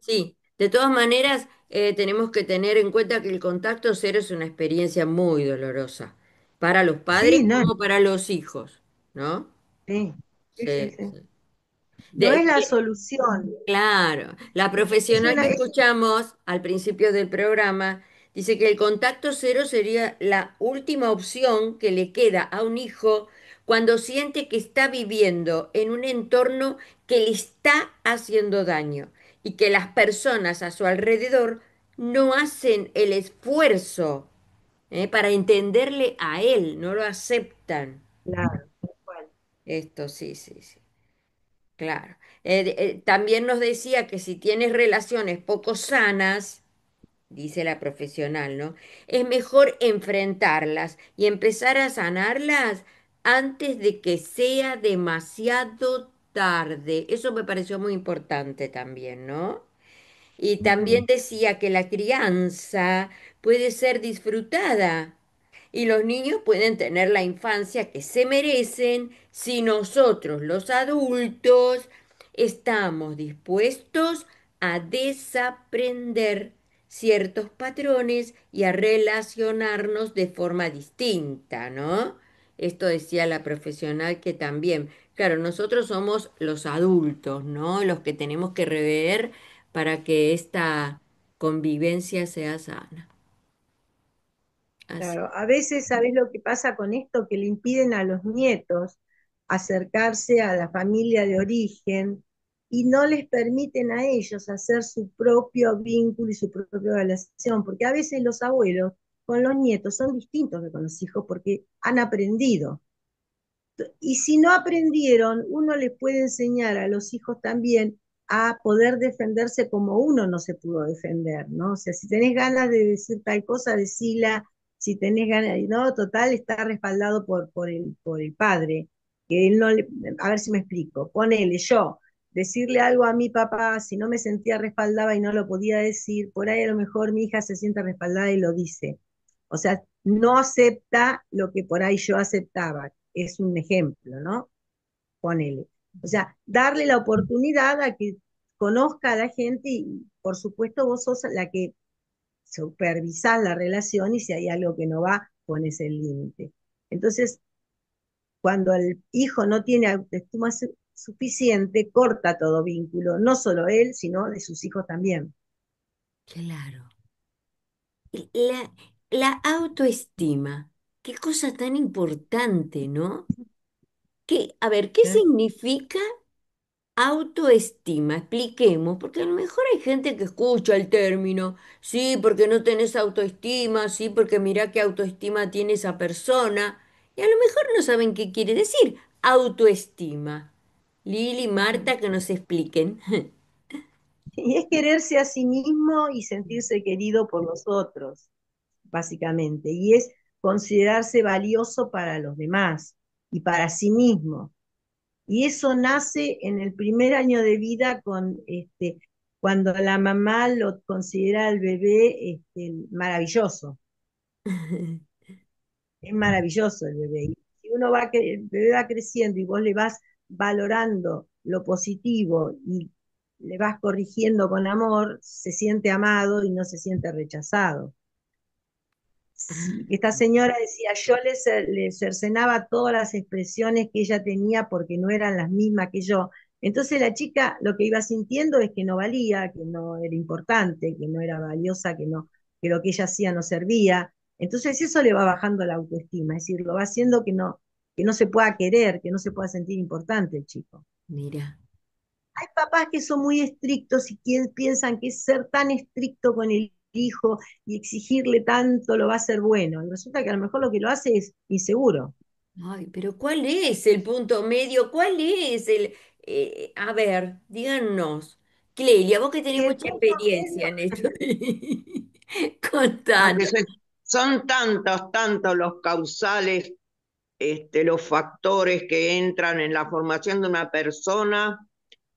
Speaker 1: sí, de todas maneras, tenemos que tener en cuenta que el contacto cero es una experiencia muy dolorosa para los padres
Speaker 3: sí, no,
Speaker 1: como para los hijos, ¿no?
Speaker 3: sí, sí, sí,
Speaker 1: Sí,
Speaker 3: sí.
Speaker 1: sí.
Speaker 3: No es la
Speaker 1: Que
Speaker 3: solución,
Speaker 1: claro, la
Speaker 3: es
Speaker 1: profesional
Speaker 3: una,
Speaker 1: que escuchamos al principio del programa dice que el contacto cero sería la última opción que le queda a un hijo cuando siente que está viviendo en un entorno que le está haciendo daño y que las personas a su alrededor no hacen el esfuerzo, para entenderle a él, no lo aceptan.
Speaker 3: claro, tal cual.
Speaker 1: Esto sí, sí, sí. Claro. También nos decía que si tienes relaciones poco sanas, dice la profesional, ¿no? Es mejor enfrentarlas y empezar a sanarlas antes de que sea demasiado tarde. Eso me pareció muy importante también, ¿no? Y también
Speaker 3: Mm,
Speaker 1: decía que la crianza puede ser disfrutada y los niños pueden tener la infancia que se merecen si nosotros, los adultos, estamos dispuestos a desaprender ciertos patrones y a relacionarnos de forma distinta, ¿no? Esto decía la profesional que también, claro, nosotros somos los adultos, ¿no? Los que tenemos que rever para que esta convivencia sea sana. Así.
Speaker 3: claro, a veces, ¿sabés lo que pasa con esto? Que le impiden a los nietos acercarse a la familia de origen y no les permiten a ellos hacer su propio vínculo y su propia relación, porque a veces los abuelos con los nietos son distintos que con los hijos porque han aprendido. Y si no aprendieron, uno les puede enseñar a los hijos también a poder defenderse como uno no se pudo defender, ¿no? O sea, si tenés ganas de decir tal cosa, decila, si tenés ganas, no, total, está respaldado por el padre, que él no le, a ver si me explico, ponele yo, decirle algo a mi papá, si no me sentía respaldada y no lo podía decir, por ahí a lo mejor mi hija se siente respaldada y lo dice. O sea, no acepta lo que por ahí yo aceptaba, es un ejemplo, ¿no? Ponele. O sea, darle la oportunidad a que conozca a la gente y por supuesto vos sos la que supervisás la relación y si hay algo que no va, pones el límite. Entonces, cuando el hijo no tiene autoestima suficiente, corta todo vínculo, no solo él, sino de sus hijos también.
Speaker 1: Claro. La, la autoestima, qué cosa tan importante, ¿no? A ver, ¿qué
Speaker 3: ¿Eh?
Speaker 1: significa autoestima? Expliquemos, porque a lo mejor hay gente que escucha el término, sí, porque no tenés autoestima, sí, porque mirá qué autoestima tiene esa persona, y a lo mejor no saben qué quiere decir autoestima. Lili, Marta, que nos expliquen.
Speaker 3: Y es quererse a sí mismo y sentirse querido por los otros, básicamente, y es considerarse valioso para los demás y para sí mismo. Y eso nace en el primer año de vida cuando la mamá lo considera al bebé maravilloso. Es maravilloso el bebé. Y si el bebé va creciendo y vos le vas valorando lo positivo y le vas corrigiendo con amor, se siente amado y no se siente rechazado. Sí,
Speaker 1: Ah,
Speaker 3: esta señora decía, yo le cercenaba todas las expresiones que ella tenía porque no eran las mismas que yo. Entonces la chica lo que iba sintiendo es que no valía, que no era importante, que no era valiosa, que lo que ella hacía no servía. Entonces eso le va bajando la autoestima, es decir, lo va haciendo que no se pueda querer, que no se pueda sentir importante el chico.
Speaker 1: Mira.
Speaker 3: Hay papás que son muy estrictos y que piensan que ser tan estricto con el hijo y exigirle tanto lo va a hacer bueno. Y resulta que a lo mejor lo que lo hace es inseguro.
Speaker 1: Ay, pero ¿cuál es el punto medio? ¿Cuál es el... a ver, díganos. Clelia, vos que tenés
Speaker 3: Y el
Speaker 1: mucha
Speaker 3: punto
Speaker 1: experiencia
Speaker 3: medio,
Speaker 1: en esto.
Speaker 4: No,
Speaker 1: Contanos.
Speaker 4: son tantos, tantos los causales, los factores que entran en la formación de una persona,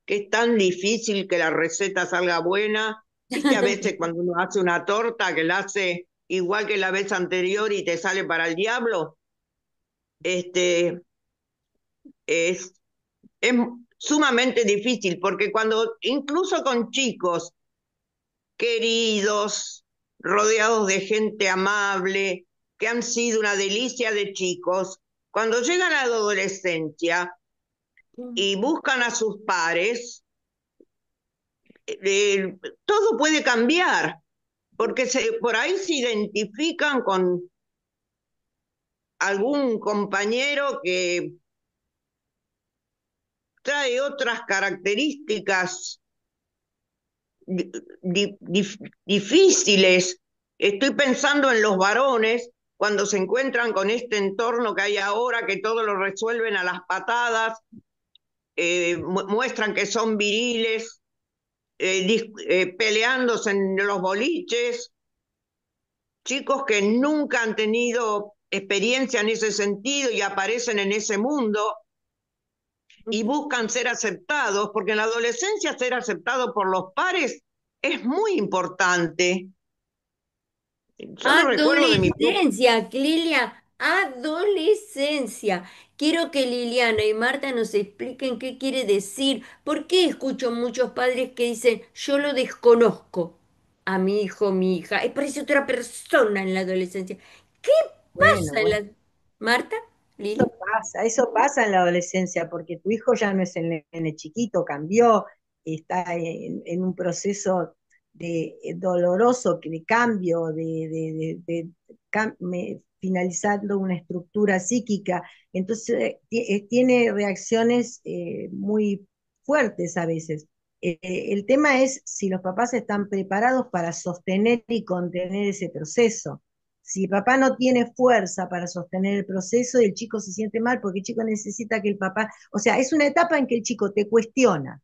Speaker 4: que es tan difícil que la receta salga buena. Viste, a veces cuando uno hace una torta que la hace igual que la vez anterior y te sale para el diablo, este, es, es sumamente difícil, porque cuando, incluso con chicos queridos, rodeados de gente amable, que han sido una delicia de chicos, cuando llegan a la adolescencia y buscan a sus pares, eh, todo puede cambiar, porque por ahí se identifican con algún compañero que trae otras características di- difíciles. Estoy pensando en los varones cuando se encuentran con este entorno que hay ahora, que todo lo resuelven a las patadas, muestran que son viriles, peleándose en los boliches, chicos que nunca han tenido experiencia en ese sentido y aparecen en ese mundo y buscan ser aceptados, porque en la adolescencia ser aceptado por los pares es muy importante. Yo lo recuerdo de mi propio...
Speaker 1: Adolescencia, Clelia, adolescencia. Quiero que Liliana y Marta nos expliquen qué quiere decir. ¿Por qué escucho muchos padres que dicen, yo lo desconozco a mi hijo, mi hija? Parece otra persona en la adolescencia. ¿Qué
Speaker 3: Bueno,
Speaker 1: pasa en
Speaker 3: bueno.
Speaker 1: la... Marta? ¿Lili?
Speaker 3: Eso pasa en la adolescencia, porque tu hijo ya no es el nene chiquito, cambió, está en un proceso doloroso, de cambio, finalizando una estructura psíquica. Entonces, tiene reacciones muy fuertes a veces. El tema es si los papás están preparados para sostener y contener ese proceso. Si papá no tiene fuerza para sostener el proceso y el chico se siente mal porque el chico necesita que el papá, o sea, es una etapa en que el chico te cuestiona,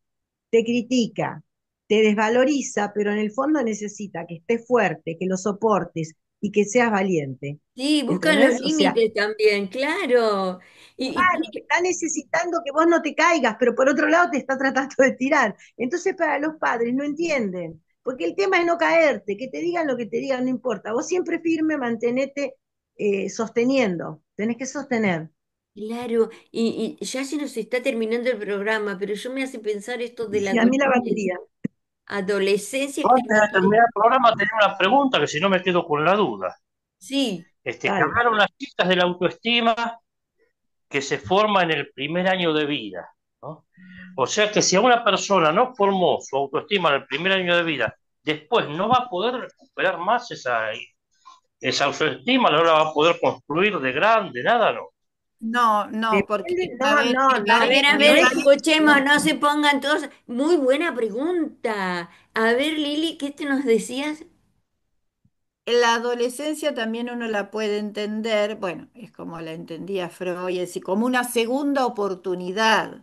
Speaker 3: te critica, te desvaloriza, pero en el fondo necesita que estés fuerte, que lo soportes y que seas valiente.
Speaker 1: Sí, buscan los
Speaker 3: ¿Entendés? O sea,
Speaker 1: límites también, claro.
Speaker 3: está necesitando que vos no te caigas, pero por otro lado te está tratando de tirar. Entonces para los padres no entienden, porque el tema es no caerte, que te digan lo que te digan, no importa. Vos siempre firme, mantenete sosteniendo, tenés que sostener.
Speaker 1: Claro, y ya se nos está terminando el programa, pero yo me hace pensar esto de la
Speaker 3: Y a mí la
Speaker 1: adolescencia.
Speaker 3: batería.
Speaker 1: Adolescencia,
Speaker 5: Yo antes de
Speaker 1: criatura.
Speaker 5: terminar el programa tenía una pregunta que si no me quedo con la duda.
Speaker 1: Sí,
Speaker 5: Que
Speaker 3: Dale.
Speaker 5: hablaron las chicas de la autoestima que se forma en el primer año de vida, ¿no? O sea que si a una persona no formó su autoestima en el primer año de vida, después no va a poder recuperar más esa autoestima, no la va a poder construir de grande, nada, ¿no?
Speaker 2: No, no, porque,
Speaker 3: Depende,
Speaker 2: a
Speaker 3: no,
Speaker 2: ver,
Speaker 3: no, no,
Speaker 1: a
Speaker 3: no
Speaker 1: ver,
Speaker 3: es que,
Speaker 1: escuchemos,
Speaker 3: no,
Speaker 1: no se pongan todos. Muy buena pregunta. A ver, Lili, ¿qué te nos decías?
Speaker 2: la adolescencia también uno la puede entender, bueno, es como la entendía Freud, es decir, como una segunda oportunidad,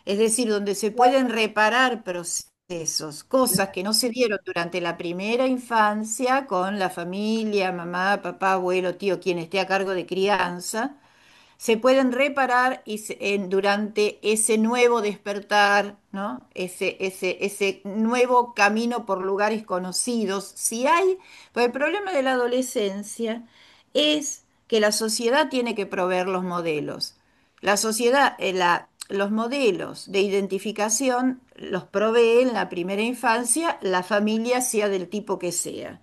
Speaker 2: es decir, donde se pueden reparar procesos, cosas que no se dieron durante la primera infancia con la familia, mamá, papá, abuelo, tío, quien esté a cargo de crianza se pueden reparar durante ese nuevo despertar, ¿no? Ese nuevo camino por lugares conocidos. Si hay, pues el problema de la adolescencia es que la sociedad tiene que proveer los modelos. La sociedad, los modelos de identificación los provee en la primera infancia, la familia sea del tipo que sea.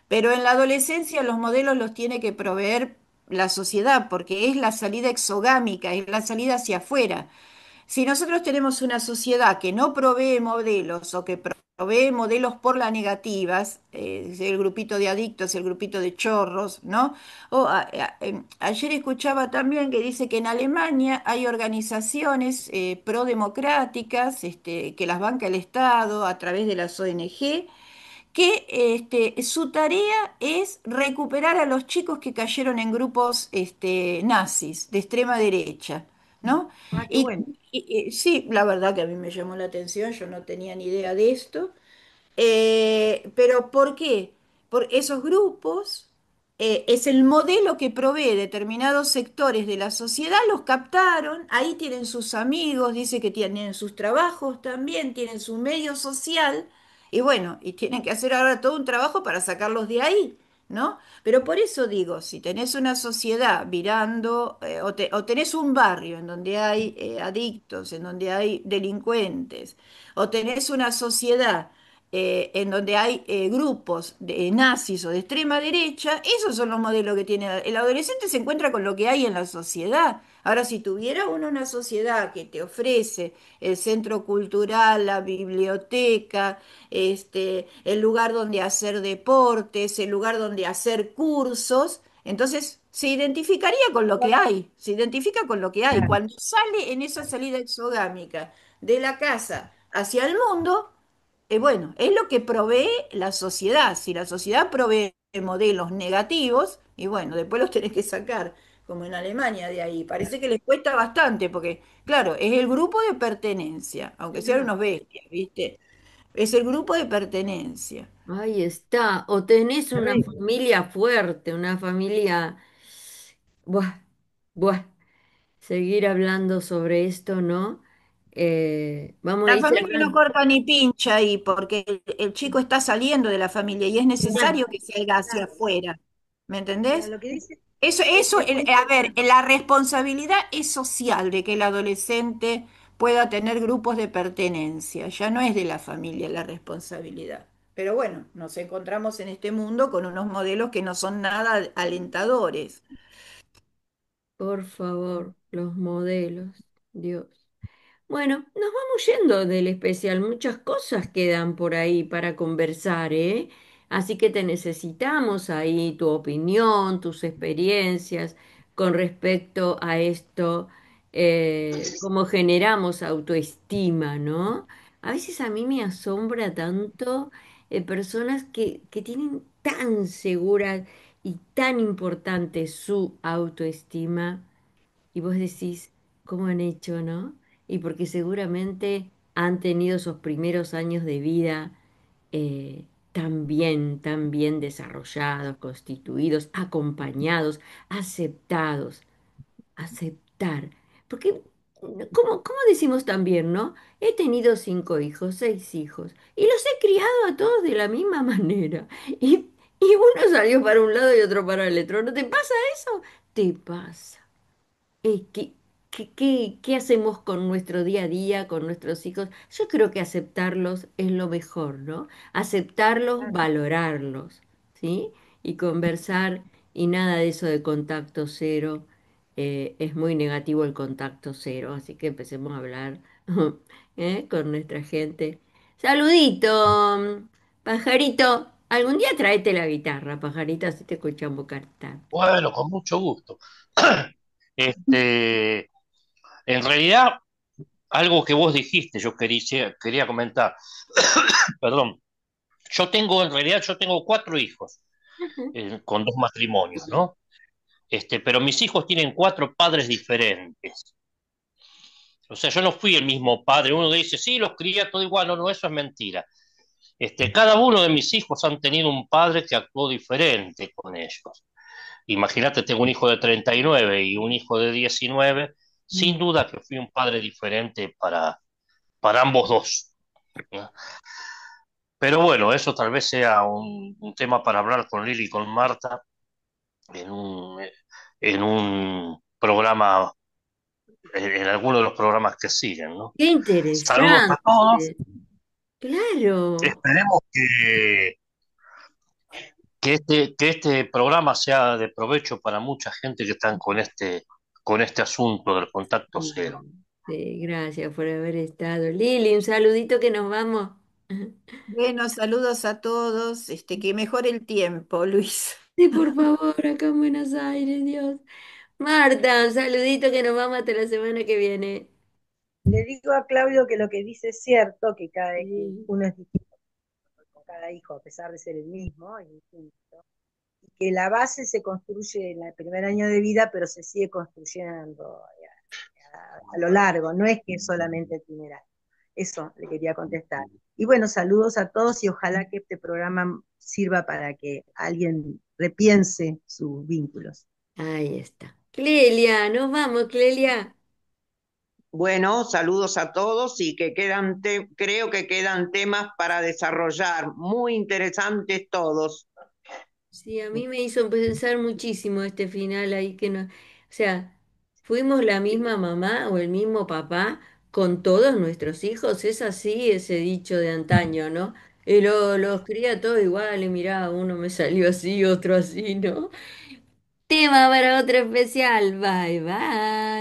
Speaker 2: Pero en la adolescencia los modelos los tiene que proveer la sociedad, porque es la salida exogámica, es la salida hacia afuera. si nosotros tenemos una sociedad que no provee modelos o que provee modelos por las negativas, el grupito de adictos, el grupito de chorros, ¿no? Ayer escuchaba también que dice que en Alemania hay organizaciones prodemocráticas, que las banca el Estado a través de las ONG, que su tarea es recuperar a los chicos que cayeron en grupos nazis de extrema derecha, ¿no?
Speaker 3: Ah, qué
Speaker 2: Y,
Speaker 3: bueno.
Speaker 2: sí, la verdad que a mí me llamó la atención, yo no tenía ni idea de esto. Pero ¿por qué? Por esos grupos es el modelo que provee determinados sectores de la sociedad, los captaron, ahí tienen sus amigos, dice que tienen sus trabajos también, tienen su medio social, y bueno, y tienen que hacer ahora todo un trabajo para sacarlos de ahí, ¿no? Pero por eso digo, si tenés una sociedad virando, o tenés un barrio en donde hay adictos, en donde hay delincuentes, o tenés una sociedad en donde hay grupos de nazis o de extrema derecha, esos son los modelos que tiene. El adolescente se encuentra con lo que hay en la sociedad. Ahora, si tuviera uno una sociedad que te ofrece el centro cultural, la biblioteca, el lugar donde hacer deportes, el lugar donde hacer cursos, entonces se identificaría con lo que hay, se identifica con lo que hay.
Speaker 3: Claro.
Speaker 2: Cuando sale en esa salida exogámica de la casa hacia el mundo, bueno, es lo que provee la sociedad. Si la sociedad provee modelos negativos, y bueno, después los tenés que sacar, como en Alemania de ahí. Parece que les cuesta bastante, porque, claro, es el grupo de pertenencia, aunque sean
Speaker 3: Claro.
Speaker 2: unos bestias, ¿viste? Es el grupo de pertenencia.
Speaker 1: Ahí está. O tenés una
Speaker 3: Terrible.
Speaker 1: familia fuerte, una familia... Buah, buah. Seguir hablando sobre esto, ¿no? Vamos a
Speaker 2: La
Speaker 1: ir
Speaker 2: familia no
Speaker 1: cerrando.
Speaker 2: corta ni pincha ahí, porque el chico está saliendo de la familia y es
Speaker 1: Mirá,
Speaker 2: necesario que salga hacia
Speaker 3: Claro.
Speaker 2: afuera. ¿Me
Speaker 3: Mira,
Speaker 2: entendés?
Speaker 3: lo que dice
Speaker 2: Eso,
Speaker 3: es muy
Speaker 2: a ver,
Speaker 3: interesante.
Speaker 2: la responsabilidad es social de que el adolescente pueda tener grupos de pertenencia, ya no es de la familia la responsabilidad. Pero bueno, nos encontramos en este mundo con unos modelos que no son nada alentadores.
Speaker 1: por favor, los modelos, Dios. Bueno, nos vamos yendo del especial. Muchas cosas quedan por ahí para conversar, ¿eh? Así que te necesitamos ahí tu opinión, tus experiencias con respecto a esto, cómo generamos autoestima, ¿no? A veces a mí me asombra tanto personas que tienen tan seguras y tan importante su autoestima y vos decís, ¿cómo han hecho, no? Y porque seguramente han tenido esos primeros años de vida tan bien desarrollados, constituidos, acompañados, aceptados. Aceptar. Porque, ¿cómo decimos también, no? He tenido 5 hijos, 6 hijos, y los he criado a todos de la misma manera. Y uno salió para un lado y otro para el otro. ¿No te pasa eso? Te pasa. ¿Qué, qué hacemos con nuestro día a día, con nuestros hijos? Yo creo que aceptarlos es lo mejor, ¿no? Aceptarlos,
Speaker 3: Claro.
Speaker 1: valorarlos, ¿sí? Y conversar y nada de eso de contacto cero. Es muy negativo el contacto cero, así que empecemos a hablar con nuestra gente. Saludito, pajarito. Algún día tráete la guitarra, pajarito, así te escuchamos cantar.
Speaker 5: Bueno, con mucho gusto. Este, en realidad, algo que vos dijiste, yo quería comentar. Perdón. En realidad, yo tengo 4 hijos, con 2 matrimonios, ¿no? Pero mis hijos tienen 4 padres diferentes. O sea, yo no fui el mismo padre. Uno dice, sí, los crié todo igual. No, no, eso es mentira. Cada uno de mis hijos han tenido un padre que actuó diferente con ellos. Imagínate, tengo un hijo de 39 y un hijo de 19. Sin
Speaker 1: Mm.
Speaker 5: duda que fui un padre diferente para ambos dos, ¿no? Pero bueno, eso tal vez sea un tema para hablar con Lili y con Marta en un programa, en alguno de los programas que siguen, ¿no?
Speaker 1: Qué
Speaker 5: Saludos a todos.
Speaker 1: interesante. Claro.
Speaker 5: Esperemos que este programa sea de provecho para mucha gente que están con este asunto del contacto
Speaker 1: Sí.
Speaker 5: cero.
Speaker 1: Sí, gracias por haber estado. Lili, un saludito que nos vamos.
Speaker 2: Bueno, saludos a todos, que mejore el tiempo, Luis.
Speaker 1: Sí, por favor, acá en Buenos Aires, Dios. Marta, un saludito que nos vamos hasta la semana que viene.
Speaker 3: Le digo a Claudio que lo que dice es cierto, que
Speaker 1: Sí.
Speaker 3: uno es distinto con cada hijo, a pesar de ser el mismo, es distinto. Y que la base se construye en el primer año de vida, pero se sigue construyendo a lo largo, no es que solamente el primer año. Eso le quería contestar. Y bueno, saludos a todos y ojalá que este programa sirva para que alguien repiense sus vínculos.
Speaker 1: Ahí está. Clelia, nos vamos, Clelia.
Speaker 4: Bueno, saludos a todos y que creo que quedan temas para desarrollar, muy interesantes todos.
Speaker 1: Sí, a mí me hizo pensar muchísimo este final ahí que no, o sea, fuimos la misma mamá o el mismo papá con todos nuestros hijos, es así ese dicho de antaño, ¿no? Y los cría todos igual y mirá, uno me salió así, otro así, ¿no? Tema para otro especial, bye bye.